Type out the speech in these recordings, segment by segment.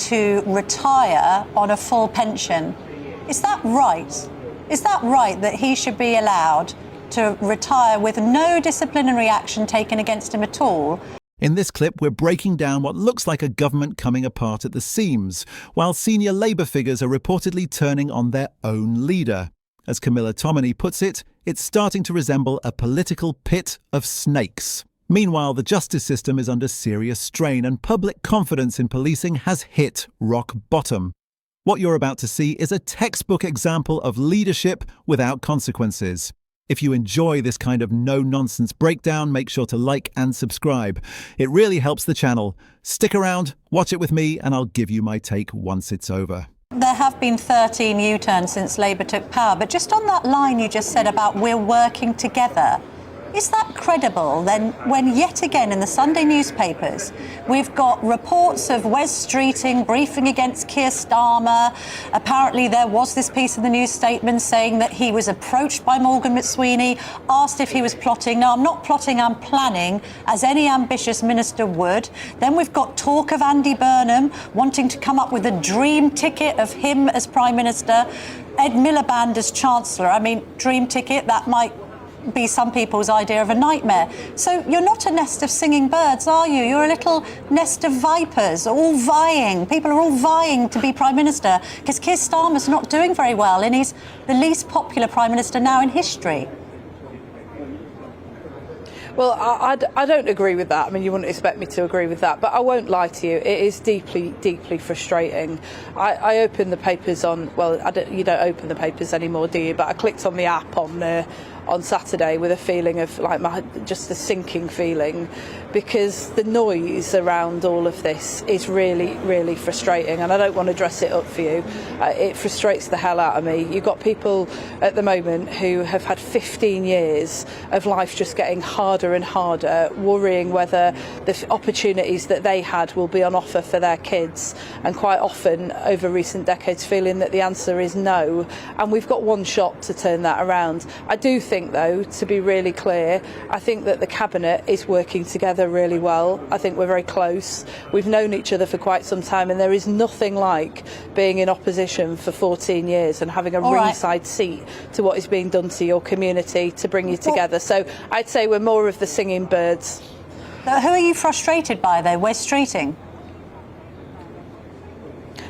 to retire on a full pension. Is that right? Is that right that he should be allowed to retire with no disciplinary action taken against him at all? In this clip, we're breaking down what looks like a government coming apart at the seams, while senior Labour figures are reportedly turning on their own leader. As Camilla Tominey puts it, it's starting to resemble a political pit of snakes. Meanwhile, the justice system is under serious strain and public confidence in policing has hit rock bottom. What you're about to see is a textbook example of leadership without consequences. If you enjoy this kind of no-nonsense breakdown, make sure to like and subscribe. It really helps the channel. Stick around, watch it with me, and I'll give you my take once it's over. There have been 13 U-turns since Labour took power, but just on that line you just said about we're working together, is that credible then when yet again in the Sunday newspapers we've got reports of Wes Streeting briefing against Keir Starmer? Apparently there was this piece of the news statement saying that he was approached by Morgan McSweeney, asked if he was plotting. Now, I'm not plotting, I'm planning, as any ambitious minister would. Then we've got talk of Andy Burnham wanting to come up with a dream ticket of him as Prime Minister, Ed Miliband as Chancellor. I mean, dream ticket, that might be some people's idea of a nightmare. So you're not a nest of singing birds, are you? You're a little nest of vipers, all vying. People are all vying to be Prime Minister because Keir Starmer's not doing very well and he's the least popular Prime Minister now in history. Well, I don't agree with that. I mean, you wouldn't expect me to agree with that, but I won't lie to you. It is deeply, deeply frustrating. I opened the papers on, well, you don't open the papers anymore, do you? But I clicked on the app on Saturday with a feeling of just a sinking feeling, because the noise around all of this is really, really frustrating, and I don't want to dress it up for you. It frustrates the hell out of me. You've got people at the moment who have had 15 years of life just getting harder and harder, worrying whether the opportunities that they had will be on offer for their kids, and quite often over recent decades feeling that the answer is no, and we've got one shot to turn that around. I do think, though, to be really clear, I think that the Cabinet is working together really well. I think we're very close. We've known each other for quite some time, and there is nothing like being in opposition for 14 years and having a ringside seat to what is being done to your community to bring you together. So I'd say we're more of the singing birds. Who are you frustrated by, though? Wes Streeting?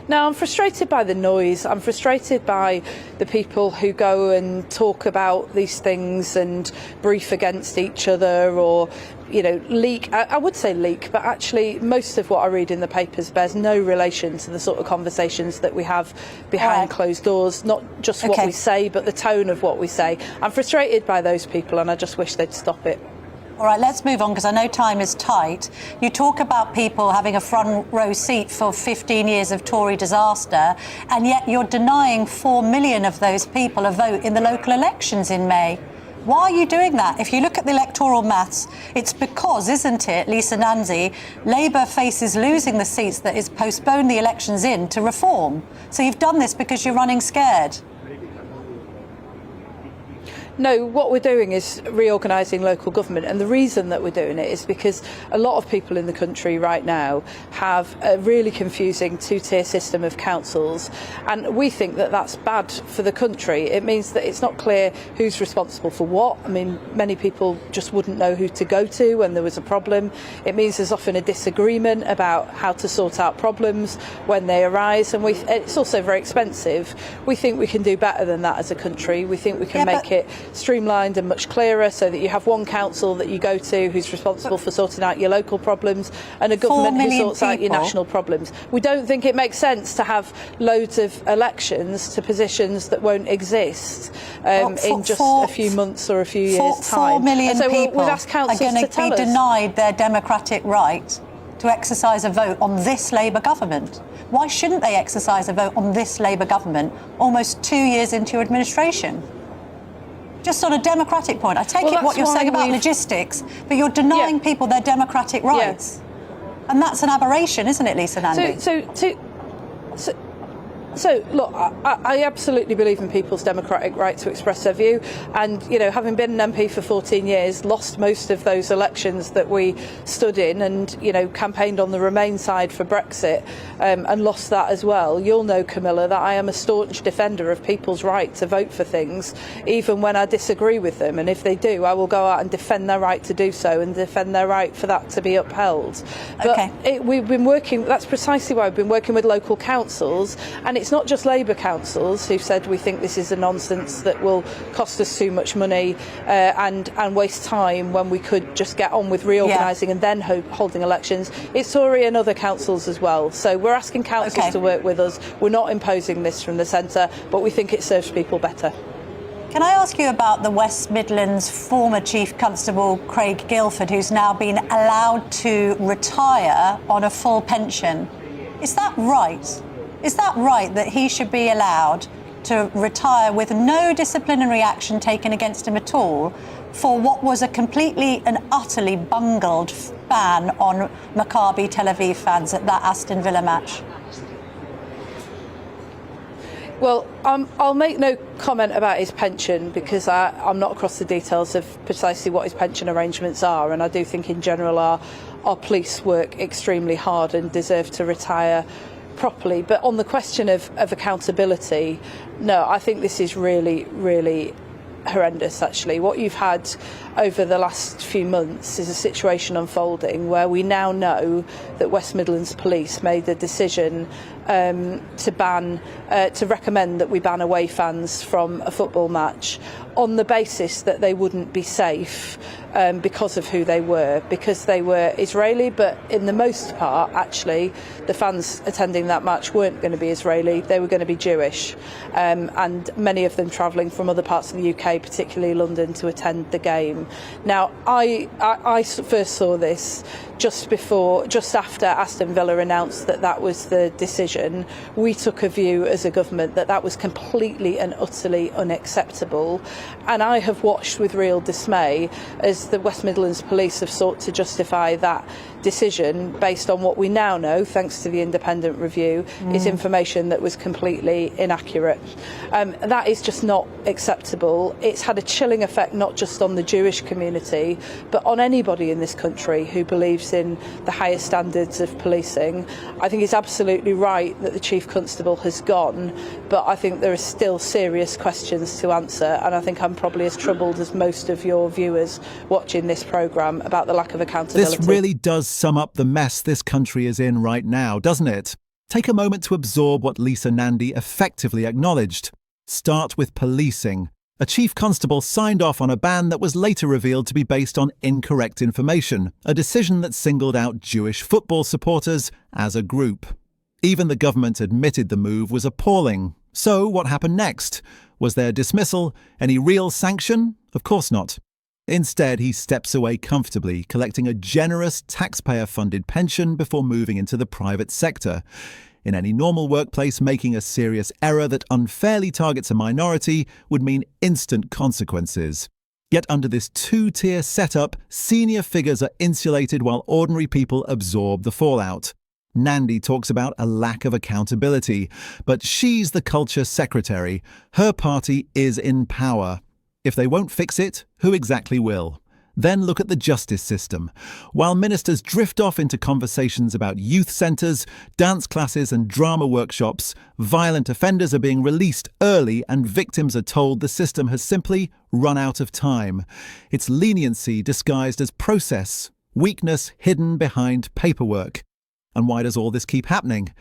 No, I'm frustrated by the noise. I'm frustrated by the people who go and talk about these things and brief against each other, or, you know, leak. I would say leak, but actually most of what I read in the papers bears no relation to the sort of conversations that we have behind closed doors, not just what we say, but the tone of what we say. I'm frustrated by those people, and I just wish they'd stop it. All right, let's move on because I know time is tight. You talk about people having a front row seat for 15 years of Tory disaster, and yet you're denying 4 million of those people a vote in the local elections in May. Why are you doing that? If you look at the electoral maths, it's because, isn't it, Lisa Nanzi, Labour faces losing the seats that is postponed the elections in to reform. So you've done this because you're running scared. No, what we're doing is reorganising local government, and the reason that we're doing it is because a lot of people in the country right now have a really confusing two-tier system of councils, and we think that that's bad for the country. It means that it's not clear who's responsible for what. I mean, many people just wouldn't know who to go to when there was a problem. It means there's often a disagreement about how to sort out problems when they arise, and it's also very expensive. We think we can do better than that as a country. We think we can make it streamlined and much clearer, so that you have one council that you go to who's responsible for sorting out your local problems, and a government who sorts out your national problems. We don't think it makes sense to have loads of elections to positions that won't exist in just a few months or a few years' time. 4 million so people we've asked councils are going to be us. denied their democratic right to exercise a vote on this Labour government. Why shouldn't they exercise a vote on this Labour government almost 2 years into your administration? Just on a democratic point. I take it what you're saying about logistics, but you're denying people their democratic rights. And that's an aberration, isn't it, Lisa Nandy? So, look, I absolutely believe in people's democratic right to express their view. And, having been an MP for 14 years, lost most of those elections that we stood in and, campaigned on the Remain side for Brexit and lost that as well. You'll know, Camilla, that I am a staunch defender of people's right to vote for things, even when I disagree with them. And if they do, I will go out and defend their right to do so and defend their right for that to be upheld. Okay. But we've been working, that's precisely why we've been working with local councils. And it's not just Labour councils who've said we think this is a nonsense that will cost us too much money and waste time when we could just get on with reorganising and then holding elections. It's Tory and other councils as well. So we're asking councils to work with us. We're not imposing this from the centre, but we think it serves people better. Can I ask you about the West Midlands former Chief Constable Craig Guilford, who's now been allowed to retire on a full pension? Is that right? Is that right that he should be allowed to retire with no disciplinary action taken against him at all for what was a completely and utterly bungled ban on Maccabi Tel Aviv fans at that Aston Villa match? Well, I'll make no comment about his pension because I'm not across the details of precisely what his pension arrangements are, and I do think in general our police work extremely hard and deserve to retire properly. But on the question of accountability, no, I think this is really, really horrendous, actually. What you've had over the last few months is a situation unfolding where we now know that West Midlands Police made the decision to recommend that we ban away fans from a football match on the basis that they wouldn't be safe because of who they were, because they were Israeli, but in the most part, actually, the fans attending that match weren't going to be Israeli, they were going to be Jewish, and many of them travelling from other parts of the UK, particularly London, to attend the game. Now, I first saw this just after Aston Villa announced that was the decision. We took a view as a government that was completely and utterly unacceptable, and I have watched with real dismay as the West Midlands Police have sought to justify that decision based on what we now know, thanks to the independent review, is information that was completely inaccurate. That is just not acceptable. It's had a chilling effect not just on the Jewish community, but on anybody in this country who believes in the highest standards of policing. I think it's absolutely right that the Chief Constable has gone, but I think there are still serious questions to answer, and I think I'm probably as troubled as most of your viewers watching this programme about the lack of accountability. This really does sum up the mess this country is in right now, doesn't it? Take a moment to absorb what Lisa Nandy effectively acknowledged. Start with policing. A chief constable signed off on a ban that was later revealed to be based on incorrect information, a decision that singled out Jewish football supporters as a group. Even the government admitted the move was appalling. So what happened next? Was there dismissal? Any real sanction? Of course not. Instead, he steps away comfortably, collecting a generous taxpayer-funded pension before moving into the private sector. In any normal workplace, making a serious error that unfairly targets a minority would mean instant consequences. Yet under this two-tier setup, senior figures are insulated while ordinary people absorb the fallout. Nandy talks about a lack of accountability, but she's the culture secretary. Her party is in power. If they won't fix it, who exactly will? Then look at the justice system. While ministers drift off into conversations about youth centres, dance classes and drama workshops, violent offenders are being released early and victims are told the system has simply run out of time. It's leniency disguised as process, weakness hidden behind paperwork. And why does all this keep happening?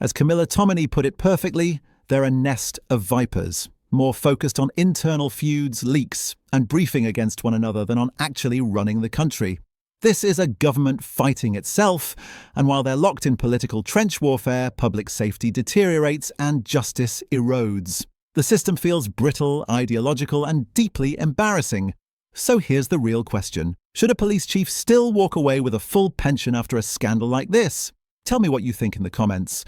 As Camilla Tominey put it perfectly, they're a nest of vipers, more focused on internal feuds, leaks, and briefing against one another than on actually running the country. This is a government fighting itself, and while they're locked in political trench warfare, public safety deteriorates and justice erodes. The system feels brittle, ideological, and deeply embarrassing. So here's the real question. Should a police chief still walk away with a full pension after a scandal like this? Tell me what you think in the comments.